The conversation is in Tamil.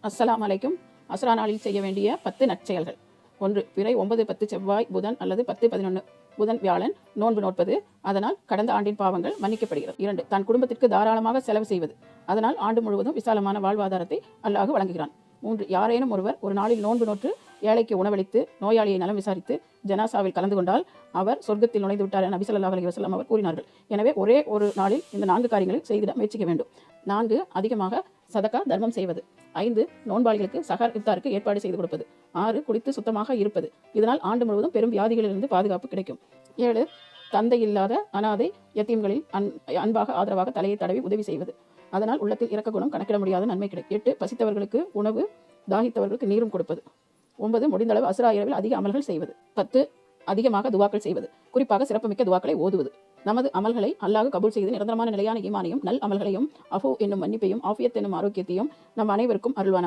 அஸ்ஸலாமு அலைக்கும். அஸ்ரா நாளில் செய்ய வேண்டிய 10 நற்செயல்கள். 1. பிறை 9, 10 செவ்வாய், புதன் அல்லது 10, 11 புதன், வியாழன் நோன்பு நோட்பது. அதனால் கடந்த ஆண்டின் பாவங்கள் மன்னிக்கப்படுகிறது. 2. தன் குடும்பத்திற்கு தாராளமாக செலவு செய்வது. அதனால் ஆண்டு முழுவதும் விசாலமான வாழ்வாதாரத்தை அல்லாஹ் வழங்குகிறான். 3. யாரேனும் ஒருவர் ஒரு நாளில் நோன்பு நோற்று ஏழைக்கு உணவளித்து நோயாளியை நலம் விசாரித்து ஜனாசாவில் கலந்து கொண்டால் அவர் சொர்க்கத்தில் நுழைந்து விட்டார் என நபி ஸல்லல்லாஹு அலைஹி வஸல்லம் அவர் கூறினார்கள். எனவே ஒரே ஒரு நாளில் இந்த 4 காரியங்களை செய்திட முயற்சிக்க வேண்டும். 4. அதிகமாக சதகா தர்மம் செய்வது. 5. நோன்பாளிகளுக்கு சஹர் இஃப்தாருக்கு ஏற்பாடு செய்து கொடுப்பது. 6. குடித்து சுத்தமாக இருப்பது. இதனால் ஆண்டு முழுவதும் பெரும் வியாதிகளிலிருந்து பாதுகாப்பு கிடைக்கும். 7. தந்தை இல்லாத அனாதை யத்தீம்களில் அன்பாக ஆதரவாக தலையை தடவி உதவி செய்வது. அதனால் உள்ளத்தில் இரக்க குணம் கணக்கிட முடியாத நன்மை கிடைக்கும். 8. பசித்தவர்களுக்கு உணவு, தாகித்தவர்களுக்கு நீரும் கொடுப்பது. 9. முடிந்தளவு அஸ்ரா இரவில் அதிக அமல்கள் செய்வது. 10. அதிகமாக துவாக்கள் செய்வது. குறிப்பாக சிறப்புமிக்க துவாக்களை ஓதுவது. நமது அமல்களை அல்லாஹ் கபூல் செய்து நிரந்தரமான நிலையான ஈமானையும் நல் அமல்களையும் அஃபு என்னும் மன்னிப்பையும் ஆஃபியத் என்னும் ஆரோக்கியத்தையும் நம் அனைவருக்கும் அருள்வானாக.